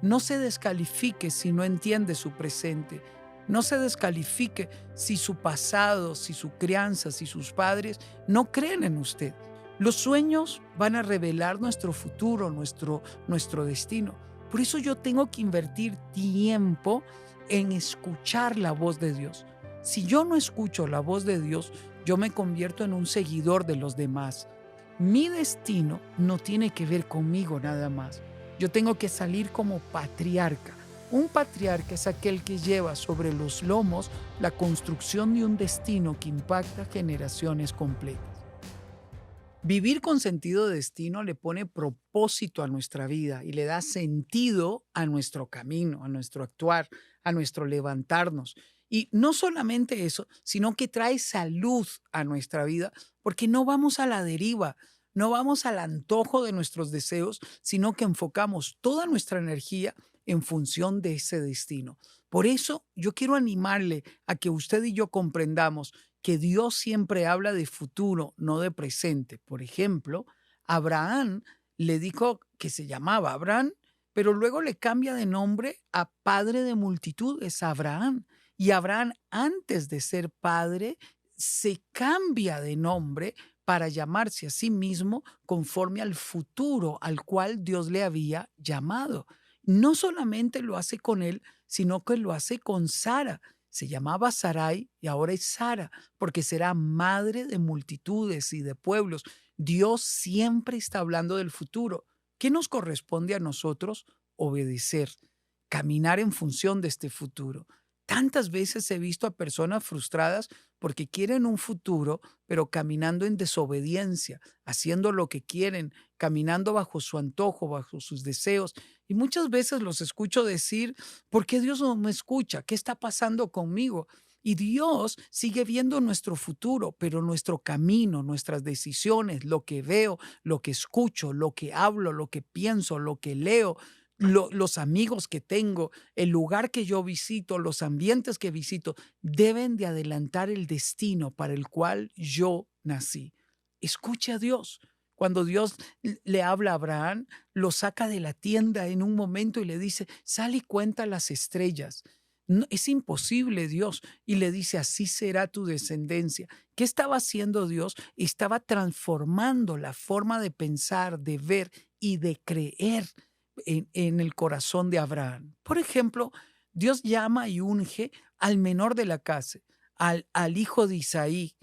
No se descalifique si no entiende su presente. No se descalifique si su pasado, si su crianza, si sus padres no creen en usted. Los sueños van a revelar nuestro futuro, nuestro destino. Por eso yo tengo que invertir tiempo en escuchar la voz de Dios. Si yo no escucho la voz de Dios, yo me convierto en un seguidor de los demás. Mi destino no tiene que ver conmigo nada más. Yo tengo que salir como patriarca. Un patriarca es aquel que lleva sobre los lomos la construcción de un destino que impacta generaciones completas. Vivir con sentido de destino le pone propósito a nuestra vida y le da sentido a nuestro camino, a nuestro actuar, a nuestro levantarnos. Y no solamente eso, sino que trae salud a nuestra vida, porque no vamos a la deriva, no vamos al antojo de nuestros deseos, sino que enfocamos toda nuestra energía en función de ese destino. Por eso yo quiero animarle a que usted y yo comprendamos que Dios siempre habla de futuro, no de presente. Por ejemplo, Abraham le dijo que se llamaba Abraham, pero luego le cambia de nombre a padre de multitudes, Abraham. Y Abraham, antes de ser padre, se cambia de nombre para llamarse a sí mismo conforme al futuro al cual Dios le había llamado. No solamente lo hace con él, sino que lo hace con Sara. Se llamaba Sarai y ahora es Sara, porque será madre de multitudes y de pueblos. Dios siempre está hablando del futuro. ¿Qué nos corresponde a nosotros? Obedecer, caminar en función de este futuro. Tantas veces he visto a personas frustradas porque quieren un futuro, pero caminando en desobediencia, haciendo lo que quieren, caminando bajo su antojo, bajo sus deseos. Y muchas veces los escucho decir, ¿por qué Dios no me escucha? ¿Qué está pasando conmigo? Y Dios sigue viendo nuestro futuro, pero nuestro camino, nuestras decisiones, lo que veo, lo que escucho, lo que hablo, lo que pienso, lo que leo, los amigos que tengo, el lugar que yo visito, los ambientes que visito, deben de adelantar el destino para el cual yo nací. Escuche a Dios. Cuando Dios le habla a Abraham, lo saca de la tienda en un momento y le dice, sal y cuenta las estrellas. No, es imposible, Dios. Y le dice, así será tu descendencia. ¿Qué estaba haciendo Dios? Estaba transformando la forma de pensar, de ver y de creer en el corazón de Abraham. Por ejemplo, Dios llama y unge al menor de la casa, al hijo de Isaí.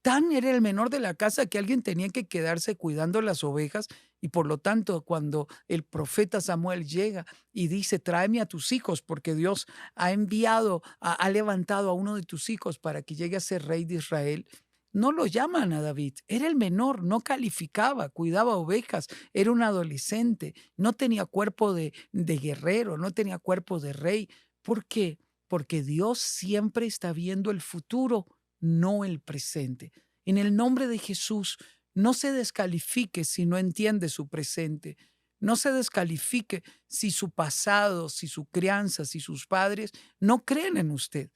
Tan era el menor de la casa que alguien tenía que quedarse cuidando las ovejas y por lo tanto cuando el profeta Samuel llega y dice, tráeme a tus hijos porque Dios ha enviado, ha levantado a uno de tus hijos para que llegue a ser rey de Israel, no lo llaman a David, era el menor, no calificaba, cuidaba ovejas, era un adolescente, no tenía cuerpo de guerrero, no tenía cuerpo de rey. ¿Por qué? Porque Dios siempre está viendo el futuro, no el presente. En el nombre de Jesús, no se descalifique si no entiende su presente. No se descalifique si su pasado, si su crianza, si sus padres no creen en usted.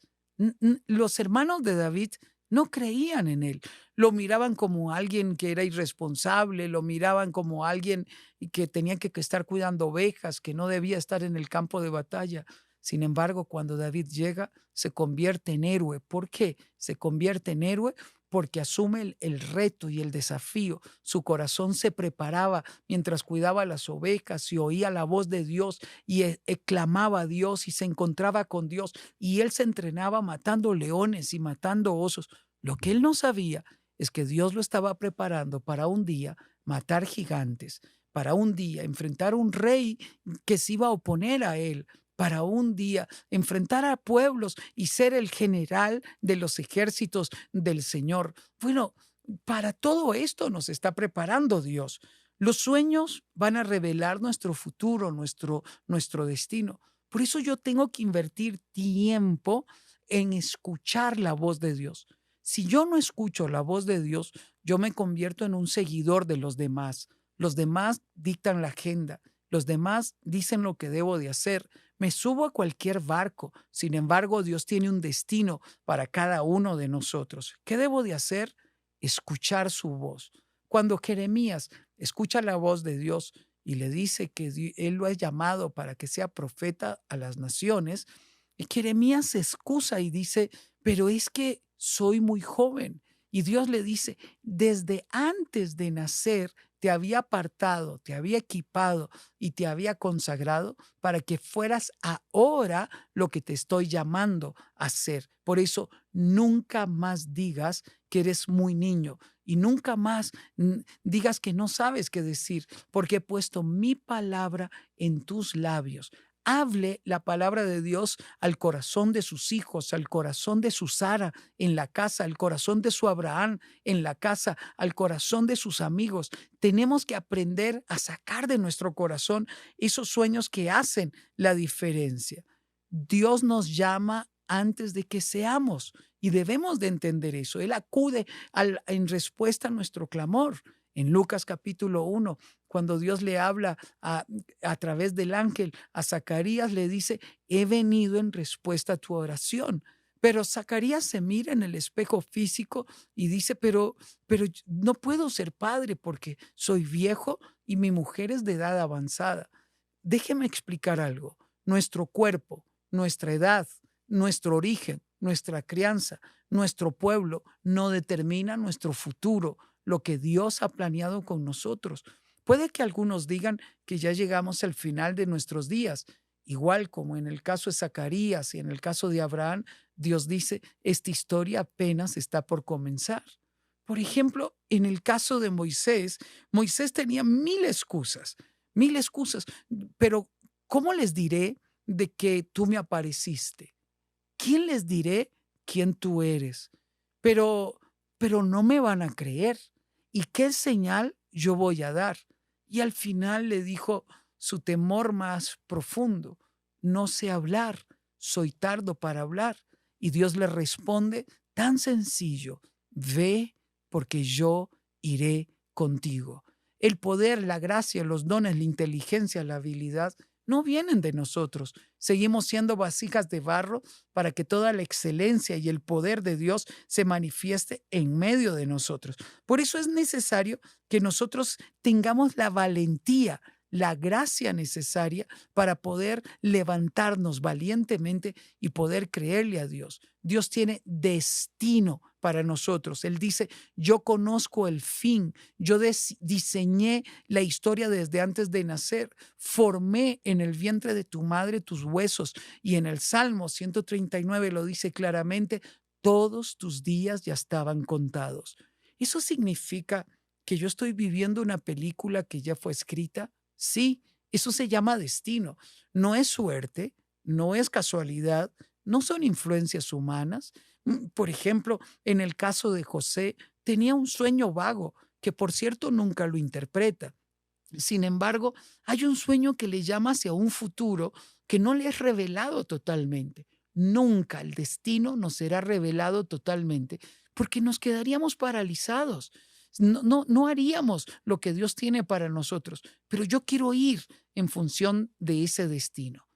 Los hermanos de David no creían en él. Lo miraban como alguien que era irresponsable, lo miraban como alguien que tenía que estar cuidando ovejas, que no debía estar en el campo de batalla. Sin embargo, cuando David llega, se convierte en héroe. ¿Por qué? Se convierte en héroe porque asume el reto y el desafío. Su corazón se preparaba mientras cuidaba las ovejas y oía la voz de Dios y clamaba a Dios y se encontraba con Dios. Y él se entrenaba matando leones y matando osos. Lo que él no sabía es que Dios lo estaba preparando para un día matar gigantes, para un día enfrentar a un rey que se iba a oponer a él, para un día enfrentar a pueblos y ser el general de los ejércitos del Señor. Bueno, para todo esto nos está preparando Dios. Los sueños van a revelar nuestro futuro, nuestro destino. Por eso yo tengo que invertir tiempo en escuchar la voz de Dios. Si yo no escucho la voz de Dios, yo me convierto en un seguidor de los demás. Los demás dictan la agenda. Los demás dicen lo que debo de hacer. Me subo a cualquier barco. Sin embargo, Dios tiene un destino para cada uno de nosotros. ¿Qué debo de hacer? Escuchar su voz. Cuando Jeremías escucha la voz de Dios y le dice que él lo ha llamado para que sea profeta a las naciones, y Jeremías se excusa y dice, pero es que soy muy joven. Y Dios le dice, desde antes de nacer te había apartado, te había equipado y te había consagrado para que fueras ahora lo que te estoy llamando a ser. Por eso nunca más digas que eres muy niño y nunca más digas que no sabes qué decir, porque he puesto mi palabra en tus labios. Hable la palabra de Dios al corazón de sus hijos, al corazón de su Sara en la casa, al corazón de su Abraham en la casa, al corazón de sus amigos. Tenemos que aprender a sacar de nuestro corazón esos sueños que hacen la diferencia. Dios nos llama antes de que seamos y debemos de entender eso. Él acude en respuesta a nuestro clamor. En Lucas capítulo 1, cuando Dios le habla a través del ángel a Zacarías, le dice, he venido en respuesta a tu oración. Pero Zacarías se mira en el espejo físico y dice, pero no puedo ser padre porque soy viejo y mi mujer es de edad avanzada. Déjeme explicar algo. Nuestro cuerpo, nuestra edad, nuestro origen, nuestra crianza, nuestro pueblo no determina nuestro futuro, lo que Dios ha planeado con nosotros. Puede que algunos digan que ya llegamos al final de nuestros días, igual como en el caso de Zacarías y en el caso de Abraham, Dios dice, esta historia apenas está por comenzar. Por ejemplo, en el caso de Moisés, Moisés tenía mil excusas, pero ¿cómo les diré de que tú me apareciste? ¿Quién les diré quién tú eres? Pero, pero no me van a creer. ¿Y qué señal yo voy a dar? Y al final le dijo su temor más profundo, no sé hablar, soy tardo para hablar. Y Dios le responde tan sencillo, ve porque yo iré contigo. El poder, la gracia, los dones, la inteligencia, la habilidad no vienen de nosotros. Seguimos siendo vasijas de barro para que toda la excelencia y el poder de Dios se manifieste en medio de nosotros. Por eso es necesario que nosotros tengamos la valentía, la gracia necesaria para poder levantarnos valientemente y poder creerle a Dios. Dios tiene destino para nosotros. Él dice, yo conozco el fin, yo diseñé la historia desde antes de nacer, formé en el vientre de tu madre tus huesos. Y en el Salmo 139 lo dice claramente, todos tus días ya estaban contados. ¿Eso significa que yo estoy viviendo una película que ya fue escrita? Sí, eso se llama destino. No es suerte, no es casualidad, no son influencias humanas. Por ejemplo, en el caso de José, tenía un sueño vago, que por cierto nunca lo interpreta. Sin embargo, hay un sueño que le llama hacia un futuro que no le es revelado totalmente. Nunca el destino nos será revelado totalmente porque nos quedaríamos paralizados. No haríamos lo que Dios tiene para nosotros, pero yo quiero ir en función de ese destino.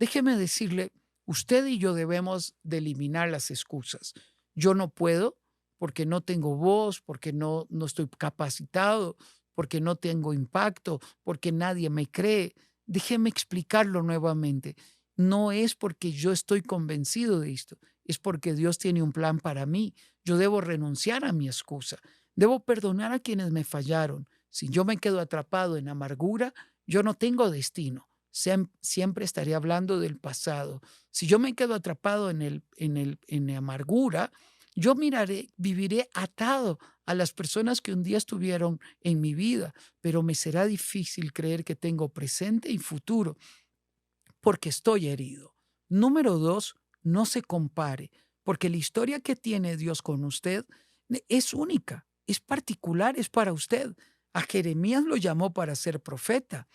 Déjeme decirle, usted y yo debemos de eliminar las excusas. Yo no puedo porque no tengo voz, porque no estoy capacitado, porque no tengo impacto, porque nadie me cree. Déjeme explicarlo nuevamente. No es porque yo estoy convencido de esto, es porque Dios tiene un plan para mí. Yo debo renunciar a mi excusa. Debo perdonar a quienes me fallaron. Si yo me quedo atrapado en amargura, yo no tengo destino. Siempre estaré hablando del pasado. Si yo me quedo atrapado en la amargura, yo viviré atado a las personas que un día estuvieron en mi vida, pero me será difícil creer que tengo presente y futuro porque estoy herido. Número 2, no se compare, porque la historia que tiene Dios con usted es única, es particular, es para usted. A Jeremías lo llamó para ser profeta.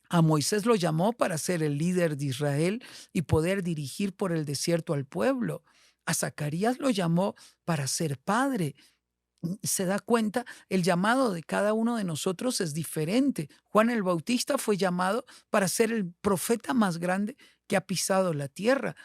A Moisés lo llamó para ser el líder de Israel y poder dirigir por el desierto al pueblo. A Zacarías lo llamó para ser padre. Se da cuenta, el llamado de cada uno de nosotros es diferente. Juan el Bautista fue llamado para ser el profeta más grande que ha pisado la tierra,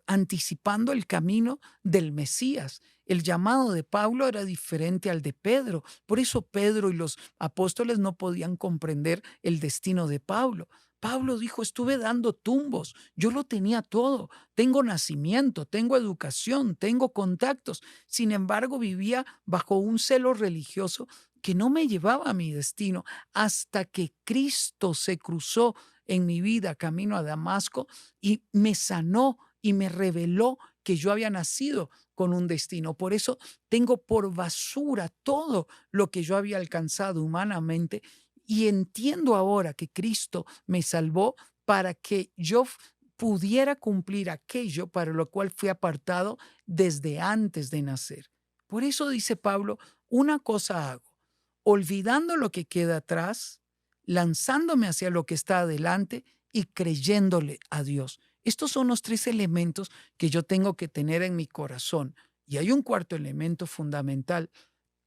anticipando el camino del Mesías. El llamado de Pablo era diferente al de Pedro. Por eso Pedro y los apóstoles no podían comprender el destino de Pablo. Pablo dijo, estuve dando tumbos, yo lo tenía todo, tengo nacimiento, tengo educación, tengo contactos. Sin embargo, vivía bajo un celo religioso que no me llevaba a mi destino hasta que Cristo se cruzó en mi vida camino a Damasco y me sanó y me reveló que yo había nacido con un destino. Por eso tengo por basura todo lo que yo había alcanzado humanamente y entiendo ahora que Cristo me salvó para que yo pudiera cumplir aquello para lo cual fui apartado desde antes de nacer. Por eso dice Pablo, una cosa hago, olvidando lo que queda atrás, lanzándome hacia lo que está adelante y creyéndole a Dios. Estos son los tres elementos que yo tengo que tener en mi corazón. Y hay un cuarto elemento fundamental.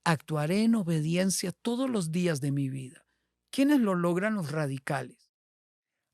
Actuaré en obediencia todos los días de mi vida. ¿Quiénes lo logran? Los radicales.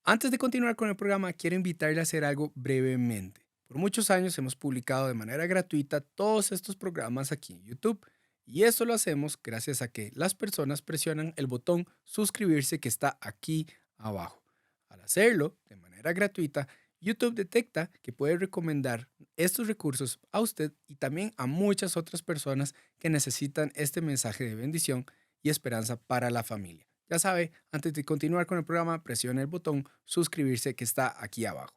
Antes de continuar con el programa, quiero invitarle a hacer algo brevemente. Por muchos años hemos publicado de manera gratuita todos estos programas aquí en YouTube. Y esto lo hacemos gracias a que las personas presionan el botón suscribirse que está aquí abajo. Al hacerlo de manera gratuita, YouTube detecta que puede recomendar estos recursos a usted y también a muchas otras personas que necesitan este mensaje de bendición y esperanza para la familia. Ya sabe, antes de continuar con el programa, presione el botón suscribirse que está aquí abajo.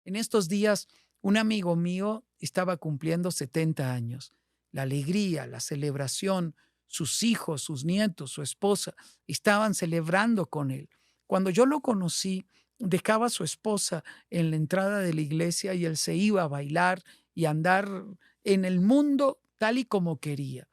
En estos días, un amigo mío estaba cumpliendo 70 años. La alegría, la celebración, sus hijos, sus nietos, su esposa, estaban celebrando con él. Cuando yo lo conocí, dejaba a su esposa en la entrada de la iglesia y él se iba a bailar y a andar en el mundo tal y como quería.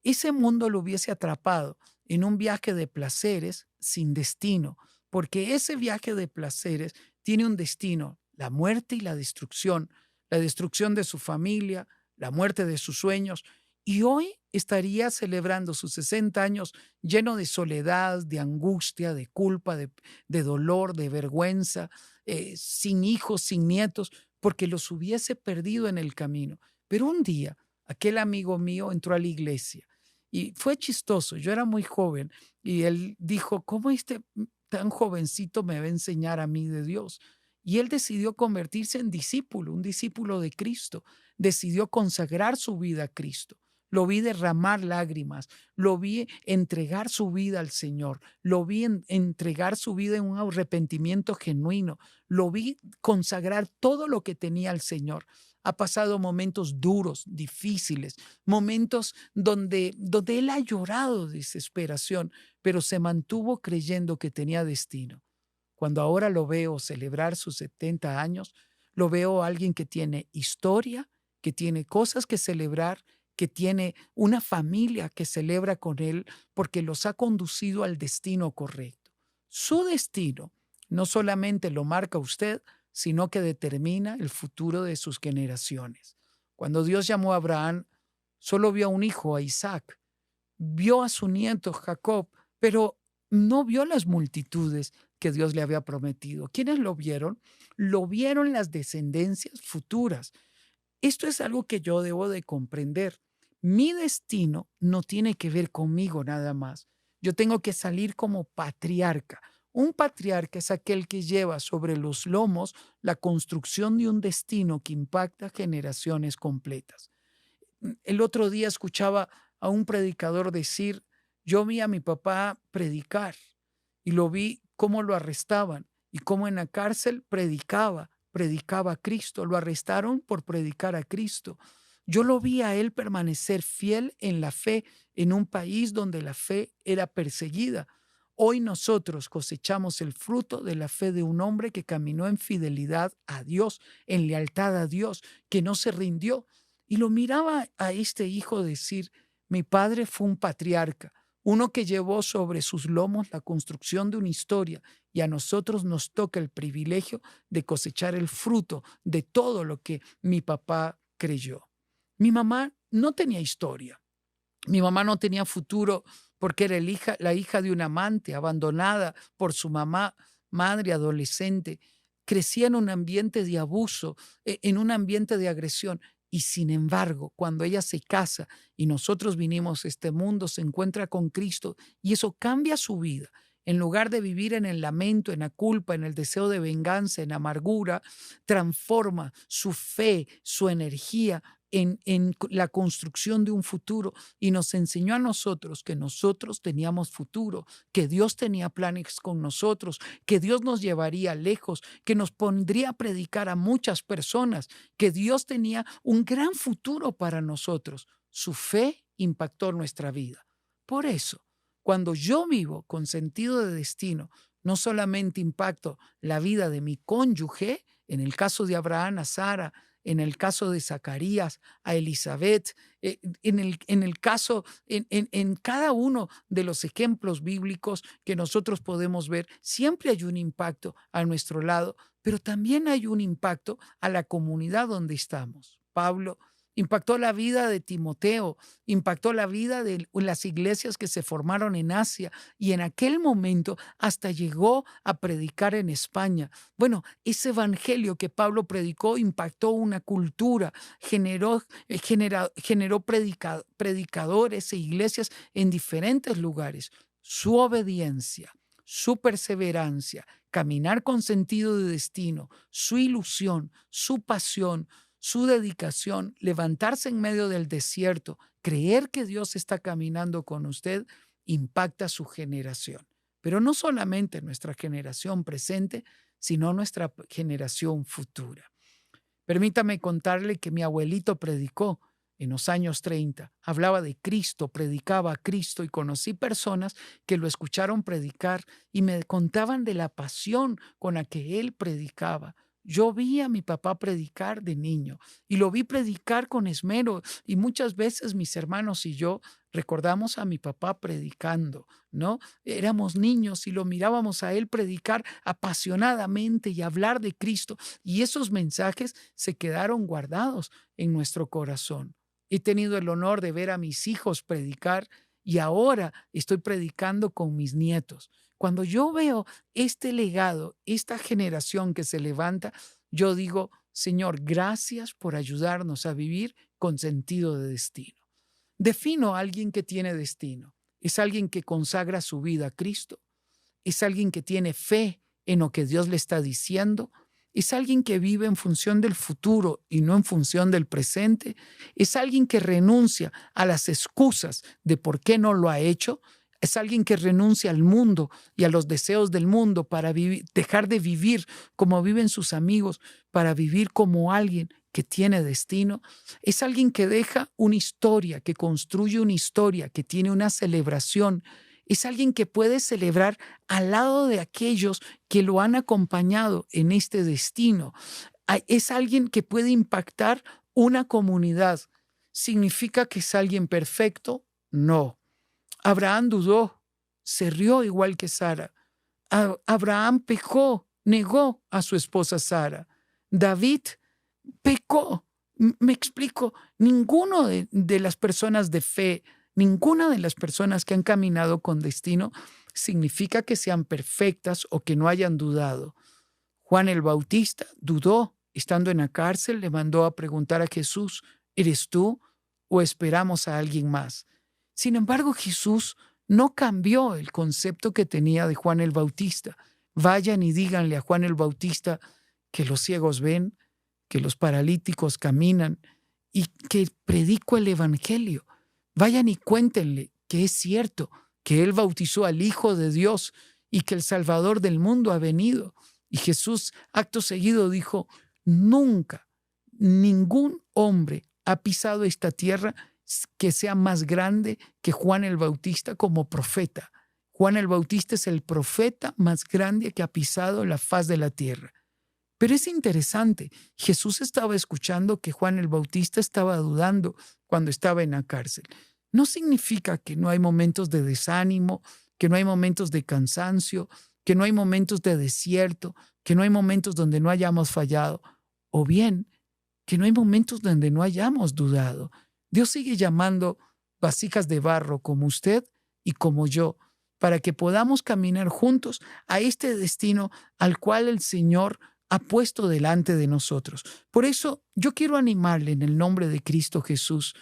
Ese mundo lo hubiese atrapado en un viaje de placeres sin destino, porque ese viaje de placeres tiene un destino, la muerte y la destrucción de su familia, la muerte de sus sueños. Y hoy estaría celebrando sus 60 años lleno de soledad, de angustia, de culpa, de dolor, de vergüenza, sin hijos, sin nietos, porque los hubiese perdido en el camino. Pero un día, aquel amigo mío entró a la iglesia y fue chistoso. Yo era muy joven y él dijo, ¿cómo este tan jovencito me va a enseñar a mí de Dios? Y él decidió convertirse en discípulo, un discípulo de Cristo. Decidió consagrar su vida a Cristo. Lo vi derramar lágrimas, lo vi entregar su vida al Señor, lo vi entregar su vida en un arrepentimiento genuino, lo vi consagrar todo lo que tenía al Señor. Ha pasado momentos duros, difíciles, momentos donde él ha llorado de desesperación, pero se mantuvo creyendo que tenía destino. Cuando ahora lo veo celebrar sus 70 años, lo veo alguien que tiene historia, que tiene cosas que celebrar, que tiene una familia que celebra con él porque los ha conducido al destino correcto. Su destino no solamente lo marca usted, sino que determina el futuro de sus generaciones. Cuando Dios llamó a Abraham, solo vio a un hijo, a Isaac, vio a su nieto Jacob, pero no vio las multitudes que Dios le había prometido. ¿Quiénes lo vieron? Lo vieron las descendencias futuras. Esto es algo que yo debo de comprender. Mi destino no tiene que ver conmigo nada más. Yo tengo que salir como patriarca. Un patriarca es aquel que lleva sobre los lomos la construcción de un destino que impacta generaciones completas. El otro día escuchaba a un predicador decir, yo vi a mi papá predicar y lo vi cómo lo arrestaban y cómo en la cárcel predicaba a Cristo. Lo arrestaron por predicar a Cristo. Yo lo vi a él permanecer fiel en la fe en un país donde la fe era perseguida. Hoy nosotros cosechamos el fruto de la fe de un hombre que caminó en fidelidad a Dios, en lealtad a Dios, que no se rindió. Y lo miraba a este hijo decir, mi padre fue un patriarca, uno que llevó sobre sus lomos la construcción de una historia y a nosotros nos toca el privilegio de cosechar el fruto de todo lo que mi papá creyó. Mi mamá no tenía historia, mi mamá no tenía futuro porque era la hija de un amante, abandonada por su mamá, madre adolescente. Crecía en un ambiente de abuso, en un ambiente de agresión. Y sin embargo, cuando ella se casa y nosotros vinimos a este mundo, se encuentra con Cristo y eso cambia su vida. En lugar de vivir en el lamento, en la culpa, en el deseo de venganza, en amargura, transforma su fe, su energía en la construcción de un futuro y nos enseñó a nosotros que nosotros teníamos futuro, que Dios tenía planes con nosotros, que Dios nos llevaría lejos, que nos pondría a predicar a muchas personas, que Dios tenía un gran futuro para nosotros. Su fe impactó nuestra vida. Por eso, cuando yo vivo con sentido de destino, no solamente impacto la vida de mi cónyuge, en el caso de Abraham, a Sara, en el caso de Zacarías, a Elizabeth, en el caso, en cada uno de los ejemplos bíblicos que nosotros podemos ver, siempre hay un impacto a nuestro lado, pero también hay un impacto a la comunidad donde estamos. Pablo impactó la vida de Timoteo, impactó la vida de las iglesias que se formaron en Asia y en aquel momento hasta llegó a predicar en España. Bueno, ese evangelio que Pablo predicó impactó una cultura, generó predicadores e iglesias en diferentes lugares. Su obediencia, su perseverancia, caminar con sentido de destino, su ilusión, su pasión, su dedicación, levantarse en medio del desierto, creer que Dios está caminando con usted, impacta su generación. Pero no solamente nuestra generación presente, sino nuestra generación futura. Permítame contarle que mi abuelito predicó en los años 30. Hablaba de Cristo, predicaba a Cristo y conocí personas que lo escucharon predicar y me contaban de la pasión con la que él predicaba. Yo vi a mi papá predicar de niño y lo vi predicar con esmero y muchas veces mis hermanos y yo recordamos a mi papá predicando, ¿no? Éramos niños y lo mirábamos a él predicar apasionadamente y hablar de Cristo y esos mensajes se quedaron guardados en nuestro corazón. He tenido el honor de ver a mis hijos predicar y ahora estoy predicando con mis nietos. Cuando yo veo este legado, esta generación que se levanta, yo digo, Señor, gracias por ayudarnos a vivir con sentido de destino. Defino a alguien que tiene destino. Es alguien que consagra su vida a Cristo. Es alguien que tiene fe en lo que Dios le está diciendo. Es alguien que vive en función del futuro y no en función del presente. Es alguien que renuncia a las excusas de por qué no lo ha hecho. Es alguien que renuncia al mundo y a los deseos del mundo para dejar de vivir como viven sus amigos, para vivir como alguien que tiene destino. Es alguien que deja una historia, que construye una historia, que tiene una celebración. Es alguien que puede celebrar al lado de aquellos que lo han acompañado en este destino. Es alguien que puede impactar una comunidad. ¿Significa que es alguien perfecto? No. Abraham dudó, se rió igual que Sara. Abraham pecó, negó a su esposa Sara. David pecó. Me explico, ninguno de las personas de fe, ninguna de las personas que han caminado con destino significa que sean perfectas o que no hayan dudado. Juan el Bautista dudó, estando en la cárcel, le mandó a preguntar a Jesús, ¿eres tú o esperamos a alguien más? Sin embargo, Jesús no cambió el concepto que tenía de Juan el Bautista. Vayan y díganle a Juan el Bautista que los ciegos ven, que los paralíticos caminan y que predico el evangelio. Vayan y cuéntenle que es cierto que él bautizó al Hijo de Dios y que el Salvador del mundo ha venido. Y Jesús, acto seguido, dijo, nunca ningún hombre ha pisado esta tierra que sea más grande que Juan el Bautista como profeta. Juan el Bautista es el profeta más grande que ha pisado la faz de la tierra. Pero es interesante, Jesús estaba escuchando que Juan el Bautista estaba dudando cuando estaba en la cárcel. No significa que no hay momentos de desánimo, que no hay momentos de cansancio, que no hay momentos de desierto, que no hay momentos donde no hayamos fallado, o bien que no hay momentos donde no hayamos dudado. Dios sigue llamando vasijas de barro como usted y como yo, para que podamos caminar juntos a este destino al cual el Señor ha puesto delante de nosotros. Por eso yo quiero animarle en el nombre de Cristo Jesús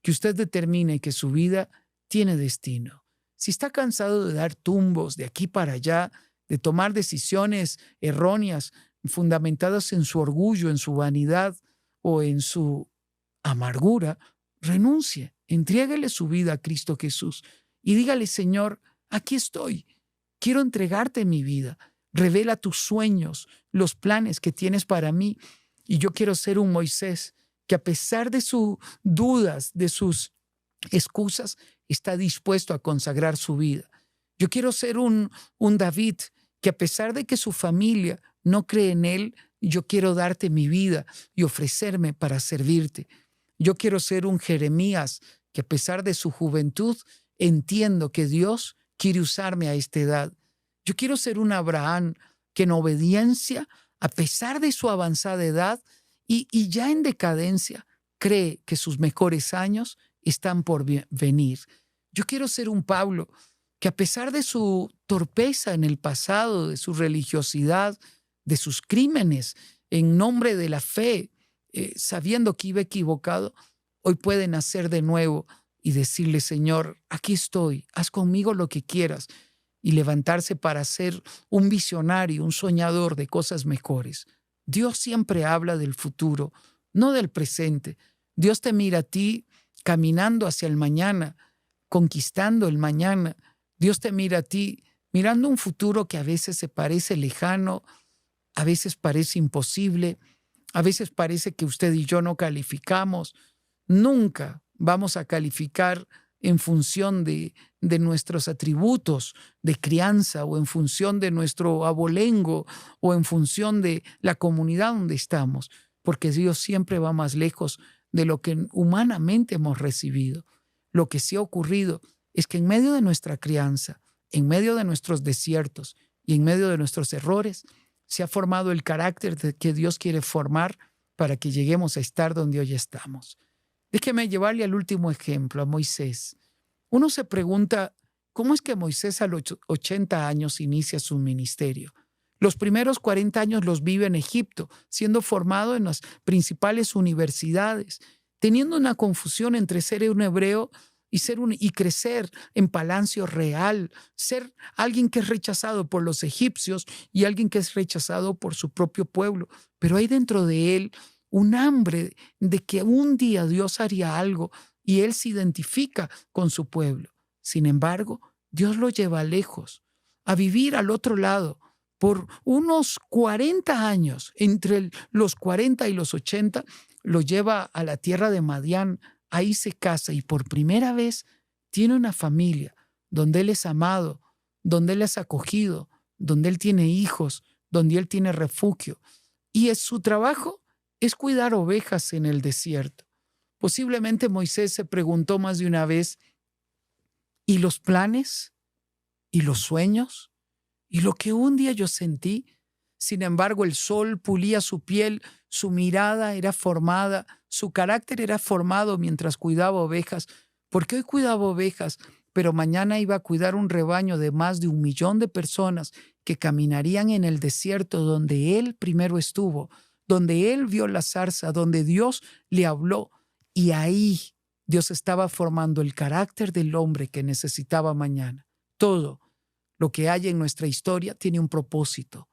que usted determine que su vida tiene destino. Si está cansado de dar tumbos de aquí para allá, de tomar decisiones erróneas, fundamentadas en su orgullo, en su vanidad o en su amargura, renuncie, entréguele su vida a Cristo Jesús y dígale: Señor, aquí estoy, quiero entregarte mi vida, revela tus sueños, los planes que tienes para mí, y yo quiero ser un Moisés que, a pesar de sus dudas, de sus excusas, está dispuesto a consagrar su vida. Yo quiero ser un David que, a pesar de que su familia no cree en él, yo quiero darte mi vida y ofrecerme para servirte. Yo quiero ser un Jeremías que, a pesar de su juventud, entiendo que Dios quiere usarme a esta edad. Yo quiero ser un Abraham que, en obediencia, a pesar de su avanzada edad y ya en decadencia, cree que sus mejores años están por venir. Yo quiero ser un Pablo que, a pesar de su torpeza en el pasado, de su religiosidad, de sus crímenes en nombre de la fe, sabiendo que iba equivocado, hoy puede nacer de nuevo y decirle: Señor, aquí estoy, haz conmigo lo que quieras, y levantarse para ser un visionario, un soñador de cosas mejores. Dios siempre habla del futuro, no del presente. Dios te mira a ti caminando hacia el mañana, conquistando el mañana. Dios te mira a ti mirando un futuro que a veces se parece lejano, a veces parece imposible, a veces parece que usted y yo no calificamos. Nunca vamos a calificar en función de nuestros atributos de crianza, o en función de nuestro abolengo, o en función de la comunidad donde estamos, porque Dios siempre va más lejos de lo que humanamente hemos recibido. Lo que sí ha ocurrido es que, en medio de nuestra crianza, en medio de nuestros desiertos y en medio de nuestros errores, se ha formado el carácter que Dios quiere formar para que lleguemos a estar donde hoy estamos. Déjeme llevarle al último ejemplo, a Moisés. Uno se pregunta, ¿cómo es que Moisés a los 80 años inicia su ministerio? Los primeros 40 años los vive en Egipto, siendo formado en las principales universidades, teniendo una confusión entre ser un hebreo y crecer en palacio real, ser alguien que es rechazado por los egipcios y alguien que es rechazado por su propio pueblo. Pero hay dentro de él un hambre de que un día Dios haría algo, y él se identifica con su pueblo. Sin embargo, Dios lo lleva lejos, a vivir al otro lado. Por unos 40 años, entre los 40 y los 80, lo lleva a la tierra de Madián. Ahí se casa y por primera vez tiene una familia donde él es amado, donde él es acogido, donde él tiene hijos, donde él tiene refugio. Y su trabajo es cuidar ovejas en el desierto. Posiblemente Moisés se preguntó más de una vez: ¿y los planes? ¿Y los sueños? ¿Y lo que un día yo sentí? Sin embargo, el sol pulía su piel, su mirada era formada, su carácter era formado mientras cuidaba ovejas, porque hoy cuidaba ovejas, pero mañana iba a cuidar un rebaño de más de 1 millón de personas que caminarían en el desierto donde él primero estuvo, donde él vio la zarza, donde Dios le habló. Y ahí Dios estaba formando el carácter del hombre que necesitaba mañana. Todo lo que hay en nuestra historia tiene un propósito.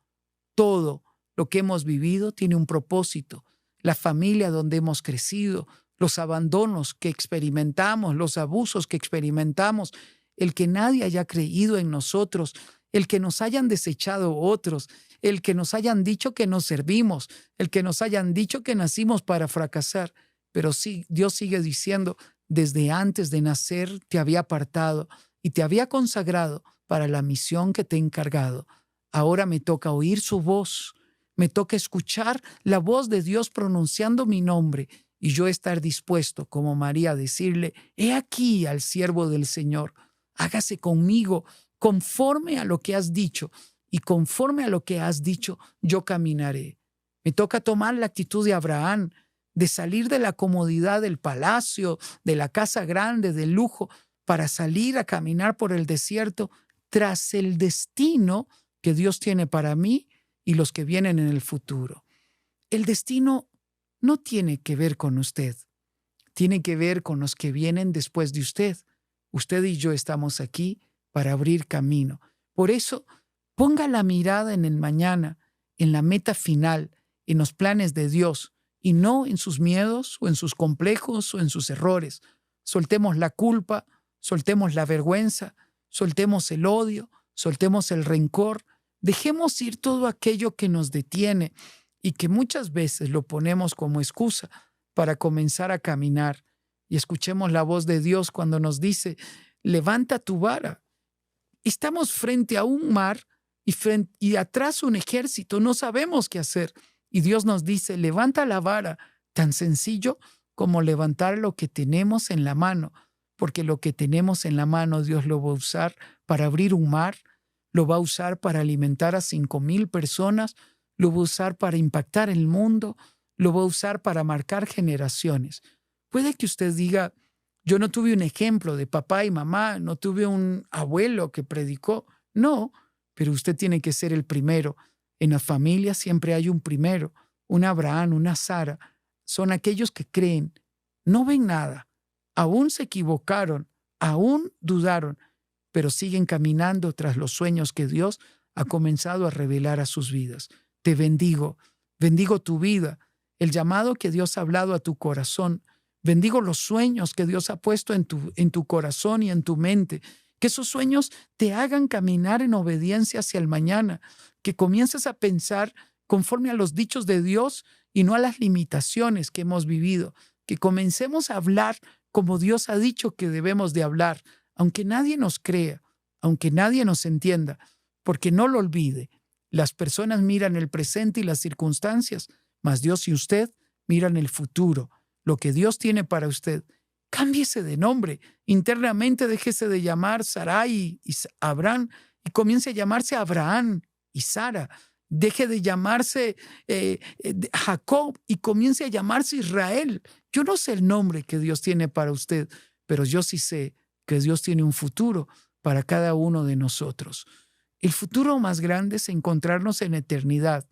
Todo lo que hemos vivido tiene un propósito. La familia donde hemos crecido, los abandonos que experimentamos, los abusos que experimentamos, el que nadie haya creído en nosotros, el que nos hayan desechado otros, el que nos hayan dicho que no servimos, el que nos hayan dicho que nacimos para fracasar. Pero sí, Dios sigue diciendo: desde antes de nacer te había apartado y te había consagrado para la misión que te he encargado. Ahora me toca oír su voz, me toca escuchar la voz de Dios pronunciando mi nombre, y yo estar dispuesto, como María, a decirle: he aquí al siervo del Señor, hágase conmigo conforme a lo que has dicho, y conforme a lo que has dicho yo caminaré. Me toca tomar la actitud de Abraham, de salir de la comodidad del palacio, de la casa grande, del lujo, para salir a caminar por el desierto tras el destino que Dios tiene para mí y los que vienen en el futuro. El destino no tiene que ver con usted, tiene que ver con los que vienen después de usted. Usted y yo estamos aquí para abrir camino. Por eso, ponga la mirada en el mañana, en la meta final, en los planes de Dios, y no en sus miedos o en sus complejos o en sus errores. Soltemos la culpa, soltemos la vergüenza, soltemos el odio, soltemos el rencor, dejemos ir todo aquello que nos detiene y que muchas veces lo ponemos como excusa para comenzar a caminar. Y escuchemos la voz de Dios cuando nos dice, levanta tu vara. Estamos frente a un mar y atrás un ejército, no sabemos qué hacer. Y Dios nos dice, levanta la vara, tan sencillo como levantar lo que tenemos en la mano, porque lo que tenemos en la mano Dios lo va a usar para abrir un mar, lo va a usar para alimentar a 5,000 personas, lo va a usar para impactar el mundo, lo va a usar para marcar generaciones. Puede que usted diga, yo no tuve un ejemplo de papá y mamá, no tuve un abuelo que predicó. No, pero usted tiene que ser el primero. En la familia siempre hay un primero, un Abraham, una Sara. Son aquellos que creen, no ven nada, aún se equivocaron, aún dudaron, pero siguen caminando tras los sueños que Dios ha comenzado a revelar a sus vidas. Te bendigo, bendigo tu vida, el llamado que Dios ha hablado a tu corazón. Bendigo los sueños que Dios ha puesto en tu corazón y en tu mente. Que esos sueños te hagan caminar en obediencia hacia el mañana. Que comiences a pensar conforme a los dichos de Dios y no a las limitaciones que hemos vivido. Que comencemos a hablar como Dios ha dicho que debemos de hablar, aunque nadie nos crea, aunque nadie nos entienda. Porque no lo olvide, las personas miran el presente y las circunstancias, mas Dios y usted miran el futuro. Lo que Dios tiene para usted. Cámbiese de nombre. Internamente déjese de llamar Sarai y Abraham y comience a llamarse Abraham y Sara. Deje de llamarse Jacob y comience a llamarse Israel. Yo no sé el nombre que Dios tiene para usted, pero yo sí sé que Dios tiene un futuro para cada uno de nosotros. El futuro más grande es encontrarnos en eternidad.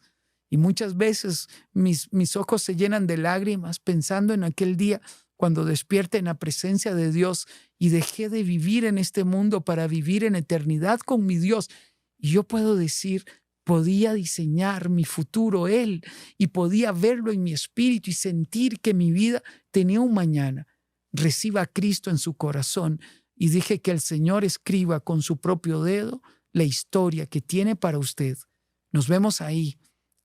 Y muchas veces mis ojos se llenan de lágrimas pensando en aquel día cuando despierte en la presencia de Dios y dejé de vivir en este mundo para vivir en eternidad con mi Dios. Y yo puedo decir, podía diseñar mi futuro Él y podía verlo en mi espíritu y sentir que mi vida tenía un mañana. Reciba a Cristo en su corazón y deje que el Señor escriba con su propio dedo la historia que tiene para usted. Nos vemos ahí,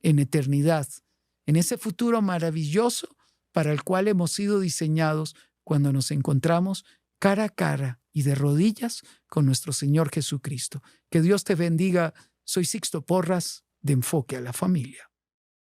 en eternidad, en ese futuro maravilloso para el cual hemos sido diseñados cuando nos encontramos cara a cara y de rodillas con nuestro Señor Jesucristo. Que Dios te bendiga. Soy Sixto Porras, de Enfoque a la Familia.